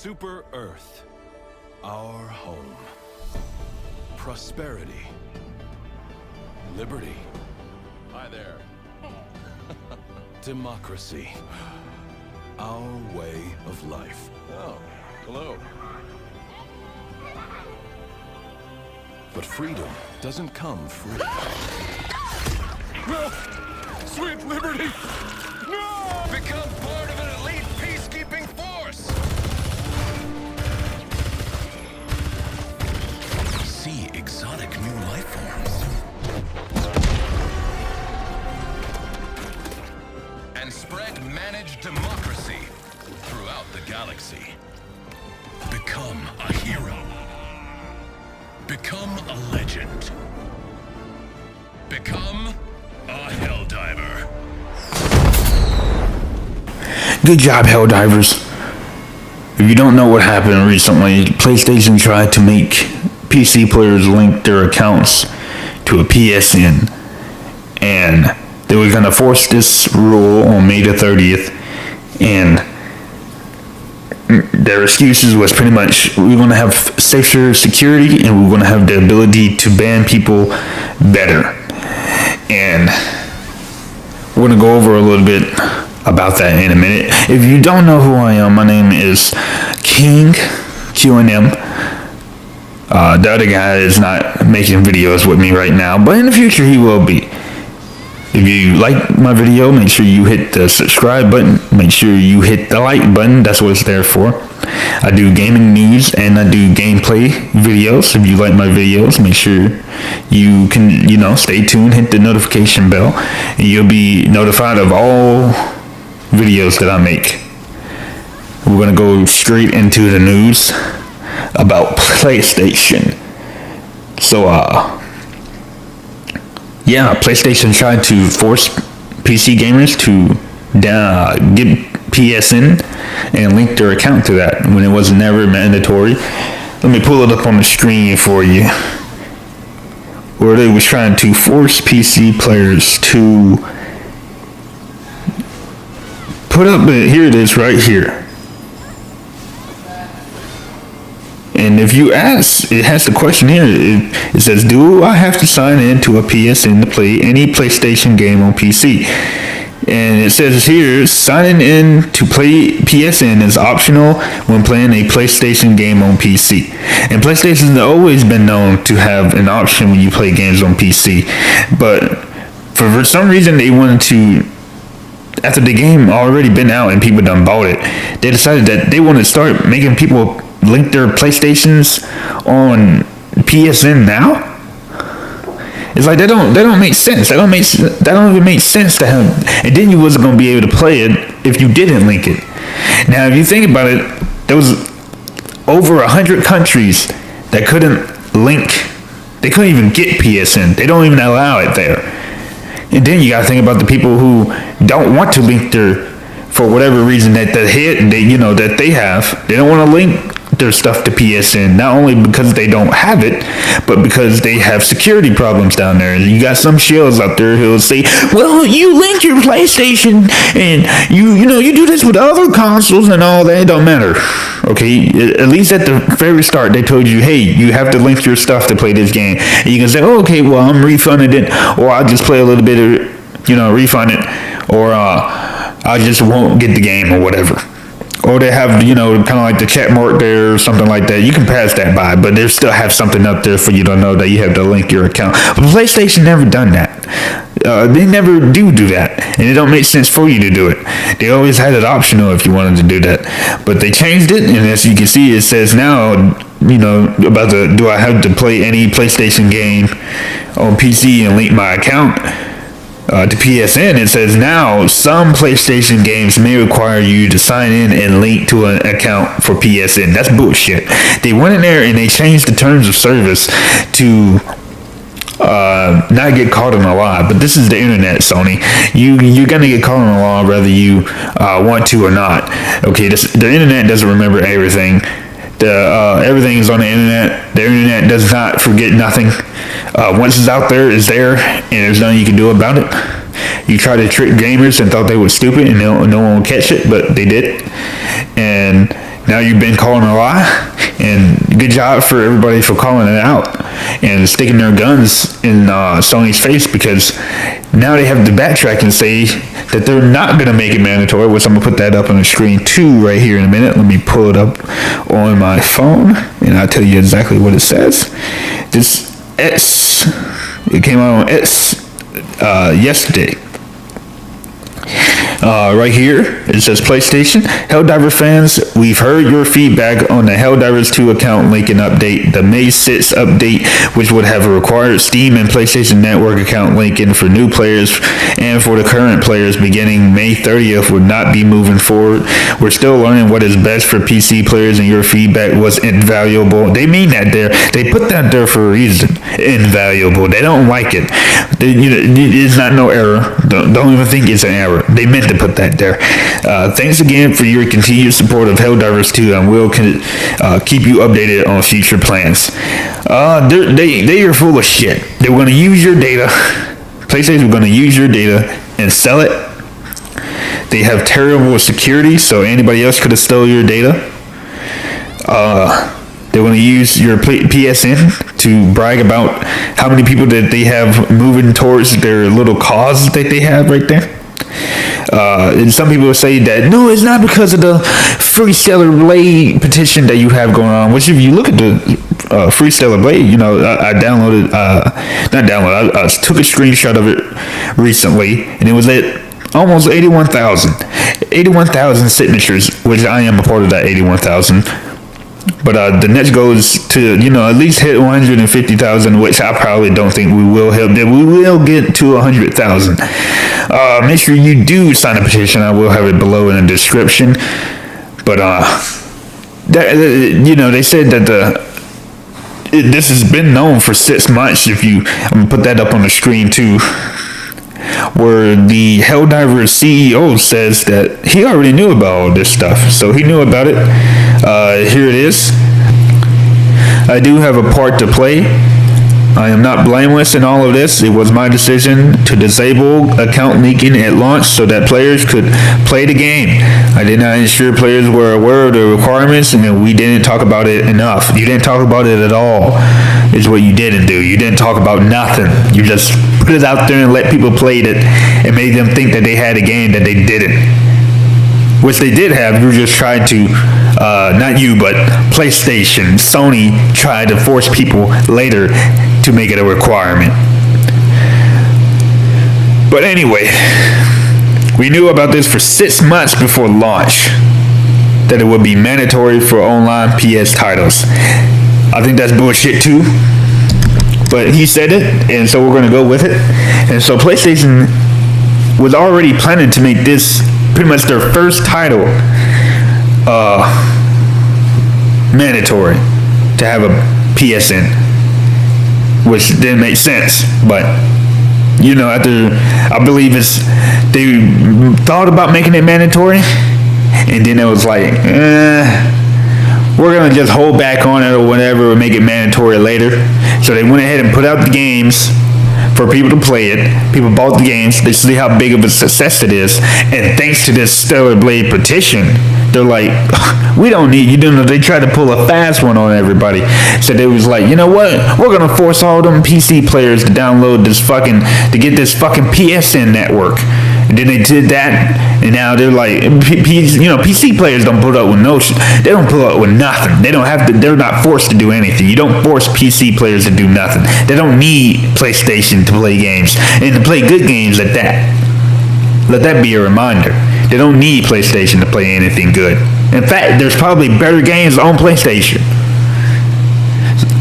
Super Earth, our home. Prosperity. Liberty. Hi there. Democracy. Our way of life. Oh, hello. But freedom doesn't come free. No! Sweet liberty! No! Become part of an elite peacekeeping force! See exotic new life forms. And spread managed democracy throughout the galaxy. Become a hero. Become a legend. Become a Helldiver. Good job, Helldivers. If you don't know what happened recently, PlayStation tried to make PC players link their accounts to a PSN. And they were going to force this rule on May the 30th. And their excuses was pretty much, we're going to have safer security and we're going to have the ability to ban people better. And we're going to go over a little bit about that in a minute. If you don't know who I am, my name is King QNM. The other guy is not making videos with me right now, but in the future he will be. If you like my video, make sure you hit the subscribe button. Make sure you hit the like button. That's what it's there for. I do gaming news and I do gameplay videos. If you like my videos, make sure you can, stay tuned, hit the notification bell, and you'll be notified of all videos that I make. We're going to go straight into the news about PlayStation. So, PlayStation tried to force PC gamers to get PSN and link their account to that when it was never mandatory. Let me pull it up on the screen for you. Where they was trying to force PC players to put up, here it is right here. And if you ask, it has the question here. It says, do I have to sign in to a PSN to play any PlayStation game on PC? And it says here, signing in to play PSN is optional when playing a PlayStation game on PC. And PlayStation has always been known to have an option when you play games on PC. But for some reason, they wanted to, after the game already been out and people done bought it, they decided that they want to start making people link their PlayStations on PSN now. It's like that don't make sense. That don't even make sense to have. And then you wasn't gonna be able to play it if you didn't link it. Now, if you think about it, there was over 100 countries that couldn't link. They couldn't even get PSN. They don't even allow it there. And then you gotta think about the people who don't want to link their, for whatever reason that that they have. They don't want to link their stuff to PSN, not only because they don't have it, but because they have security problems down there. You got some shells out there who'll say, well, you link your PlayStation and you do this with other consoles and all that. It don't matter. Okay, at least at the very start they told you, hey, you have to link your stuff to play this game. And you can say, oh, okay, well, I'm refunding it, or I'll just play a little bit of it, refund it, or I just won't get the game or whatever. Or they have, kind of like the chat mark there or something like that. You can pass that by, but they still have something up there for you to know that you have to link your account. But PlayStation never done that. They never do that. And it don't make sense for you to do it. They always had it optional if you wanted to do that. But they changed it, and as you can see, it says now, about do I have to play any PlayStation game on PC and link my account to PSN. It says now some PlayStation games may require you to sign in and link to an account for PSN. That's bullshit. They went in there and they changed the terms of service to not get caught in a lie. But this is the internet, Sony. You're gonna get caught in a law whether you want to or not. Okay, the internet doesn't remember everything. Everything is on the internet. The internet does not forget nothing. Once it's out there, it's there, and there's nothing you can do about it. You try to trick gamers and thought they were stupid and no one will catch it, but they did. And Now you've been calling a lie, and good job for everybody for calling it out and sticking their guns in Sony's face, because now they have to backtrack and say that they're not going to make it mandatory, which I'm going to put that up on the screen too right here in a minute. Let me pull it up on my phone, and I'll tell you exactly what it says. This it came out on yesterday. Right here, it says PlayStation. Helldiver fans, we've heard your feedback on the Helldivers 2 account linking update. The May 6th update, which would have required Steam and PlayStation Network account linking for new players and for the current players beginning May 30th, would not be moving forward. We're still learning what is best for PC players, and your feedback was invaluable. They mean that there. They put that there for a reason. Invaluable. They don't like it. It's not no error. Don't even think it's an error. They meant to put that there. Thanks again for your continued support of Helldivers 2, and we'll keep you updated on future plans. They are full of shit. They're going to use your data. PlayStation is going to use your data and sell it. They have terrible security, so anybody else could have stole your data. They're going to use your PSN to brag about how many people that they have moving towards their little cause that they have right there. And some people say that, no, it's not because of the Free Stellar Blade petition that you have going on, which if you look at the Free Stellar Blade, I downloaded, I took a screenshot of it recently, and it was at almost 81,000 signatures, which I am a part of that 81,000. But the next goal is to, at least hit 150,000, which I probably don't think we will hit. We will get to 100,000. Make sure you do sign a petition. I will have it below in the description. But, they said that this has been known for 6 months. I'm going to put that up on the screen too, where the Helldivers CEO says that he already knew about all this stuff. So he knew about it. Here it is. I do have a part to play. I am not blameless in all of this. It was my decision to disable account leaking at launch so that players could play the game. I did not ensure players were aware of the requirements, and we didn't talk about it enough. You didn't talk about it at all, is what you didn't do. You didn't talk about nothing. You just put it out there and let people play it and made them think that they had a game that they didn't. Which they did have. You just tried to, not you, but PlayStation, Sony tried to force people later to make it a requirement. But anyway, we knew about this for 6 months before launch, that it would be mandatory for online PS titles. I think that's bullshit too. But he said it, and so we're going to go with it. And so PlayStation was already planning to make this pretty much their first title mandatory to have a PSN, which didn't make sense. But after, I believe they thought about making it mandatory, and then it was like, we're gonna just hold back on it or whatever, or make it mandatory later. So they went ahead and put out the games for people to play it. People bought the games. They see how big of a success it is. And thanks to this Stellar Blade petition, they're like, we don't need you. They tried to pull a fast one on everybody. So they was like, you know what? We're going to force all them PC players to download to get this fucking PSN network. And then they did that, and now they're like, PC players don't put up with they don't put up with nothing. They don't have to, they're not forced to do anything. You don't force PC players to do nothing. They don't need PlayStation to play games, and to play good games at that. Let that be a reminder. They don't need PlayStation to play anything good. In fact, there's probably better games on PlayStation.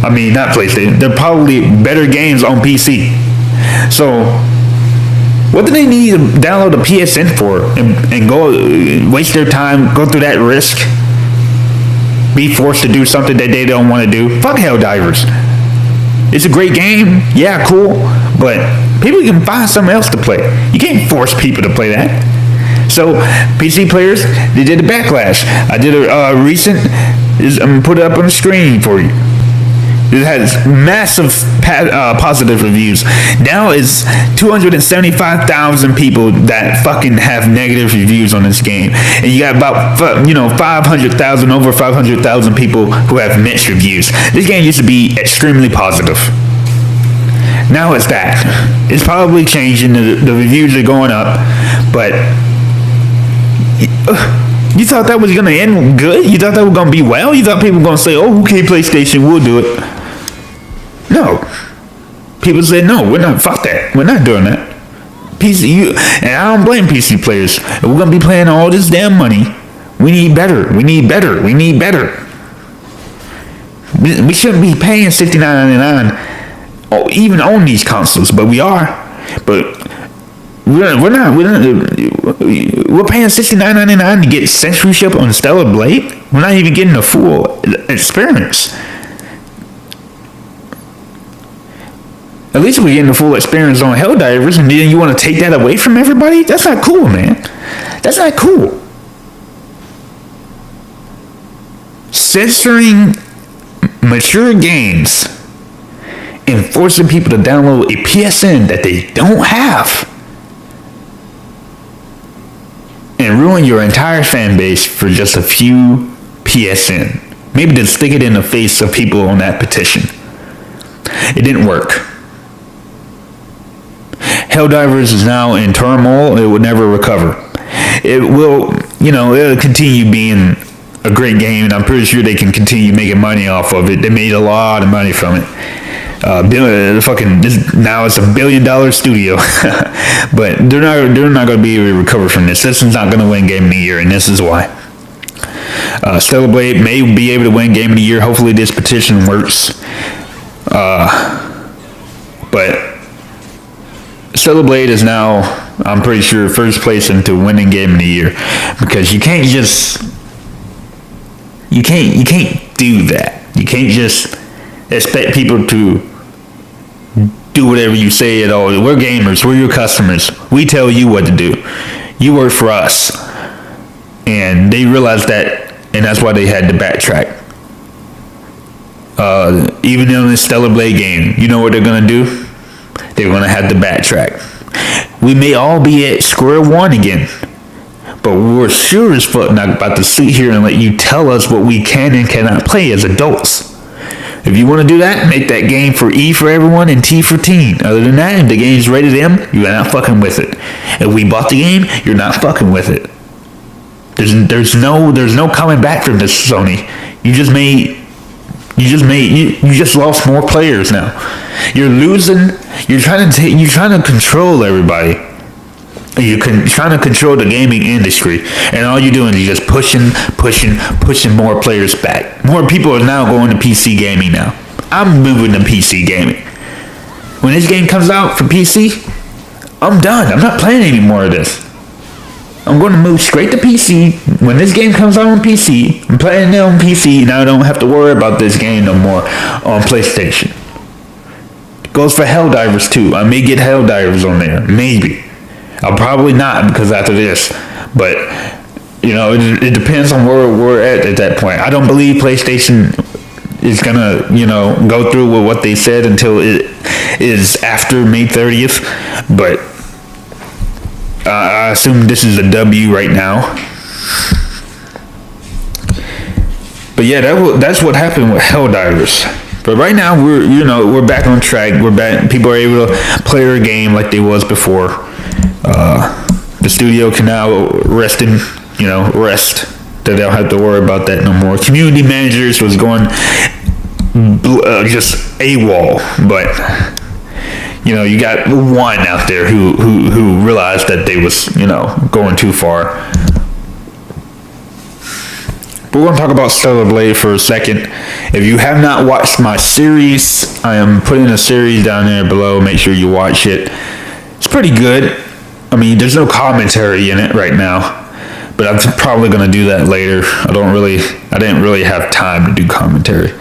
I mean, not PlayStation. There are probably better games on PC. So, what do they need to download a PSN for and go waste their time, go through that risk, be forced to do something that they don't want to do? Fuck Helldivers. It's a great game. Yeah, cool. But people can find something else to play. You can't force people to play that. So, PC players, they did a backlash. I did a recent, I'm going to put it up on the screen for you. It has massive positive reviews. Now it's 275,000 people that fucking have negative reviews on this game, and you got about 500,000, over 500,000 people who have mixed reviews. This game used to be extremely positive. Now it's that. It's probably changing. The reviews are going up, but you thought that was gonna end good? You thought that was gonna be well? You thought people were gonna say, "Oh, okay, PlayStation, we'll do it." No. People said, "No, we're not. Fuck that. We're not doing that." PC, and I don't blame PC players. If we're gonna be paying all this damn money, we need better. We need better. We need better. We shouldn't be paying $69.99, even on these consoles, but we are. But we're paying $69.99 to get censorship on Stellar Blade. We're not even getting the full experience. At least we're getting the full experience on Helldivers, and then you want to take that away from everybody? That's not cool, man. That's not cool. Censoring mature games and forcing people to download a PSN that they don't have and ruin your entire fan base for just a few PSN. Maybe to stick it in the face of people on that petition. It didn't work. Helldivers is now in turmoil. It will never recover. It will, it'll continue being a great game, and I'm pretty sure they can continue making money off of it. They made a lot of money from it. Now it's $1 billion studio, but they're not going to be able to recover from this. This is not going to win Game of the Year, and this is why. Stellar Blade may be able to win Game of the Year. Hopefully, this petition works. But Stellar Blade is now, I'm pretty sure, first place into winning Game of the Year, because you can't do that. You can't just expect people to do whatever you say at all. We're gamers. We're your customers. We tell you what to do. You work for us. And they realized that, and that's why they had to backtrack. Even in this Stellar Blade game, you know what they're going to do? They're going to have to backtrack. We may all be at square one again, but we're sure as fuck not about to sit here and let you tell us what we can and cannot play as adults. If you want to do that, make that game for E for everyone and T for teen. Other than that, if the game's rated M, you're not fucking with it. If we bought the game, you're not fucking with it. There's no coming back from this, Sony. You just lost more players now. You're losing. You're trying to control everybody. You're trying to control the gaming industry, and all you're doing is just pushing more players back. More people are now going to PC gaming now. I'm moving to PC gaming. When this game comes out for PC, I'm done. I'm not playing any more of this. I'm going to move straight to PC. When this game comes out on PC, I'm playing it on PC, and I don't have to worry about this game no more on PlayStation. It goes for Helldivers too. I may get Helldivers on there. Maybe. I'll probably not, because after this. But, it depends on where we're at that point. I don't believe PlayStation is going to, go through with what they said until it is after May 30th. But I assume this is a W right now. But yeah, that's what happened with Helldivers. But right now we're back on track. We're back. People are able to play their game like they was before. The studio can now rest. They don't have to worry about that no more. Community managers was going just AWOL, but you got one out there who realized that they was going too far. But we're going to talk about Stellar Blade for a second. If you have not watched my series, I am putting a series down there below. Make sure you watch it. It's pretty good. I mean, there's no commentary in it right now, but I'm probably going to do that later. I didn't really have time to do commentary.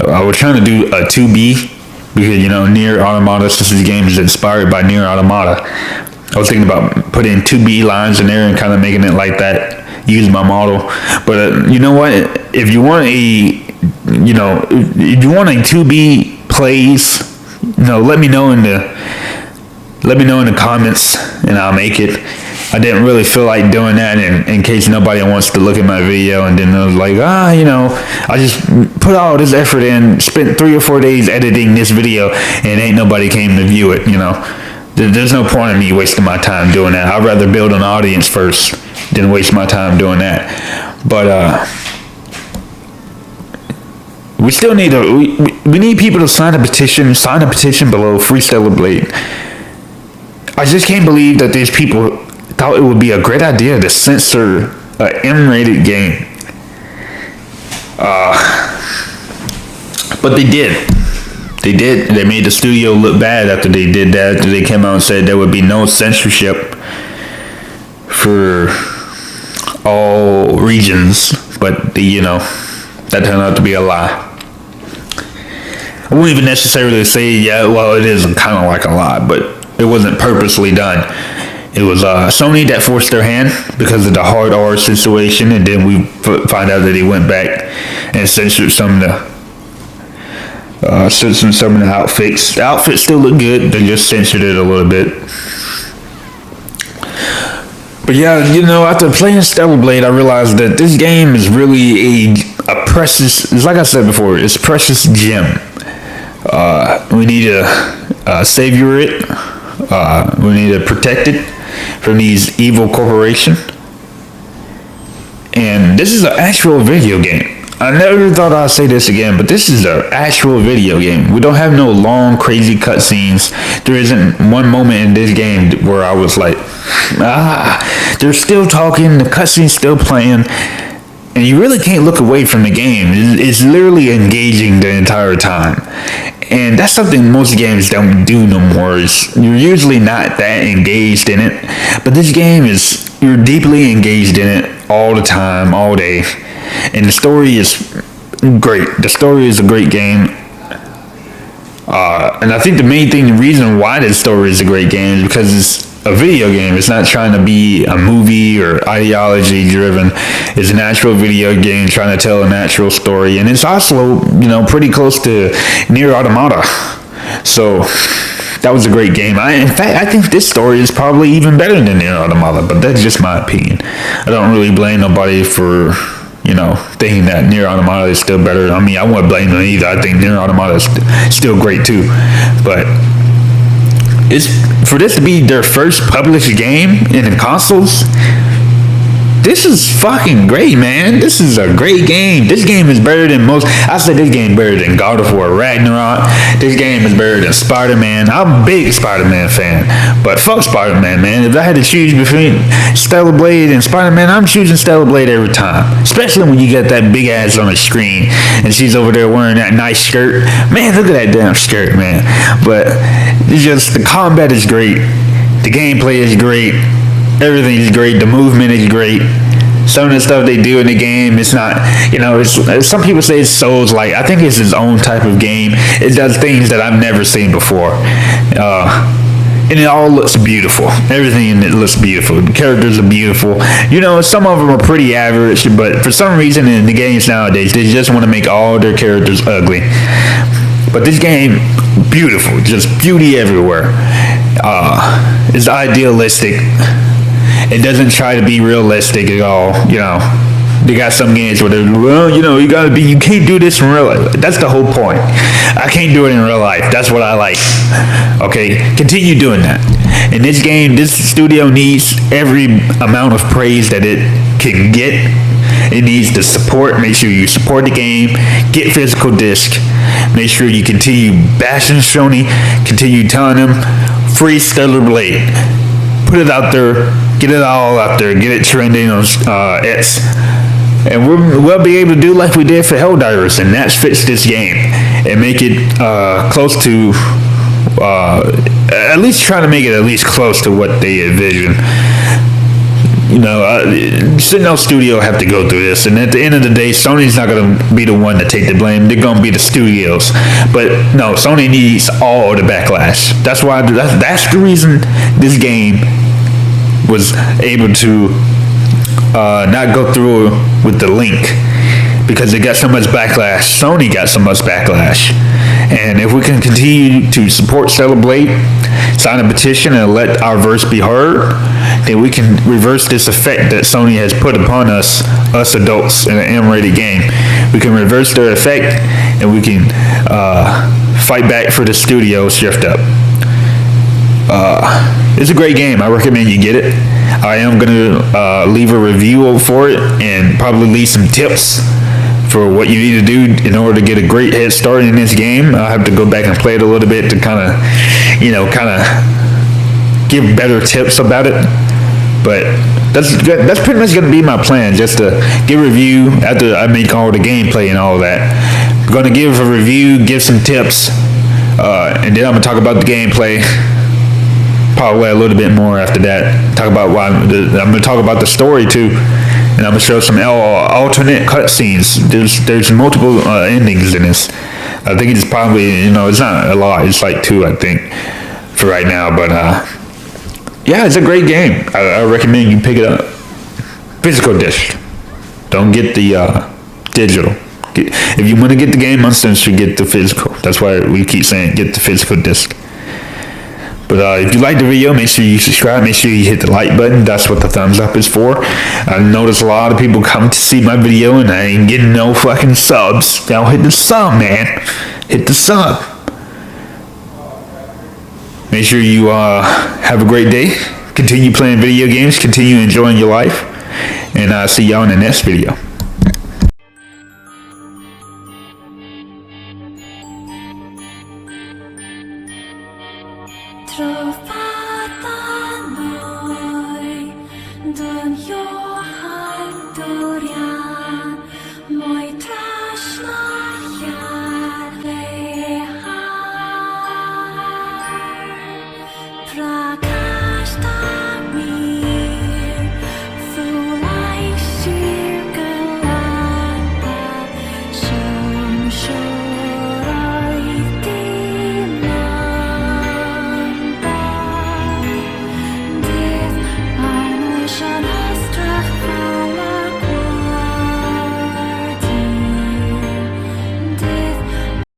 I was trying to do a 2B because, Nier Automata, since this game is inspired by Nier Automata, I was thinking about putting 2B lines in there and kind of making it like that, use my model. But you know what? If you want a you know, if you want a 2B plays, you know, let me know in the comments, and I'll make it. I didn't really feel like doing that in case nobody wants to look at my video, and then I was like, you know, I just put all this effort in, spent 3 or 4 days editing this video, and ain't nobody came to view it, you know. There's no point in me wasting my time doing that. I'd rather build an audience first than waste my time doing that. But we still need we need people to sign a petition below Free Stellar Blade. I just can't believe that these people thought it would be a great idea to censor an M-rated game. But they did. They made the studio look bad after they did that. After they came out and said there would be no censorship for all regions. But, you know, that turned out to be a lie. I wouldn't even necessarily say, yeah, well, it is kind of like a lie, but it wasn't purposely done. It was Sony that forced their hand because of the hard R situation, and then we find out that he went back and censored some of the outfits. The outfits still look good, they just censored it a little bit. But yeah, you know, after playing Stellar Blade, I realized that this game is really a precious, like I said before, it's a precious gem. We need to savor it. We need to protect it from these evil corporations. And this is an actual video game. I never thought I'd say this again, but this is an actual video game. We don't have no long, crazy cutscenes. There isn't one moment in this game where I was like, they're still talking, the cutscene's still playing, and you really can't look away from the game. It's literally engaging the entire time. And that's something most games don't do no more. You're usually not that engaged in it. But this game you're deeply engaged in it all the time, all day. And the story is great. The story is a great game. And I think the reason why this story is a great game is because it's a video game. It's not trying to be a movie or ideology driven. It's an actual video game trying to tell a natural story, and it's also, you know, pretty close to Nier Automata. So that was a great game. In fact, I think this story is probably even better than Nier Automata, but that's just my opinion. I don't really blame nobody for, you know, thinking that Nier Automata is still better. I mean, I wouldn't blame them either. I think Nier Automata is still great too, but for this to be their first published game in the consoles, this is fucking great, man. This is a great game. This game is better than I say this game better than God of War Ragnarok. This game is better than Spider-Man. I'm a big Spider-Man fan, but fuck Spider-Man, man. If I had to choose between Stellar Blade and Spider-Man, I'm choosing Stellar Blade every time. Especially when you get that big ass on the screen and she's over there wearing that nice skirt. Man, look at that damn skirt, man. But it's just, the combat is great. The gameplay is great. Everything is great. The movement is great. Some of the stuff they do in the game, it's not, you know, it's, some people say it's Souls-like. I think it's its own type of game. It does things that I've never seen before. And it all looks beautiful. Everything in it looks beautiful. The characters are beautiful. You know, some of them are pretty average, but for some reason in the games nowadays, they just want to make all their characters ugly. But this game, beautiful. Just beauty everywhere. It's idealistic. It doesn't try to be realistic at all, you know. They got some games where they're, well, you know, you can't do this in real life. That's the whole point. I can't do it in real life. That's what I like. Okay, continue doing that. In this game, this studio needs every amount of praise that it can get. It needs the support. Make sure you support the game. Get physical disc. Make sure you continue bashing Sony. Continue telling them, free Stellar Blade. Put it out there. Get it all out there. Get it trending on X. And we'll be able to do like we did for Helldivers, and that's fix this game and make it close to, at least try to make it at least close to what they envision. You know, no studio have to go through this, and at the end of the day, Sony's not going to be the one to take the blame. They're going to be the studios. But no, Sony needs all the backlash. That's why. That's the reason this game was able to not go through with the link because they got so much backlash. Sony got so much backlash. And if we can continue to support Celebrate, sign a petition, and let our verse be heard, then we can reverse this effect that Sony has put upon us adults in an M-rated game. We can reverse their effect, and we can fight back for the studio shift up. It's a great game. I recommend you get it. I am going to leave a review for it and probably leave some tips for what you need to do in order to get a great head start in this game. I'll have to go back and play it a little bit to kind of give better tips about it. But that's pretty much going to be my plan, just to give a review after I make all the gameplay and all that. I'm going to give a review, give some tips, and then I'm going to talk about the gameplay. Probably a little bit more after that. Talk about I'm going to talk about the story too, and I'm going to show some alternate cutscenes. There's multiple endings in this. I think it's probably, it's not a lot. It's like 2, I think, for right now. But yeah, it's a great game. I recommend you pick it up. Physical disc. Don't get the digital. If you want to get the game, you should get the physical. That's why we keep saying get the physical disc. But if you like the video, make sure you subscribe. Make sure you hit the like button. That's what the thumbs up is for. I notice a lot of people come to see my video and I ain't getting no fucking subs. Now hit the sub, man. Hit the sub. Make sure you have a great day. Continue playing video games. Continue enjoying your life. And I'll see y'all in the next video. Trovata noi, don Johann Dori.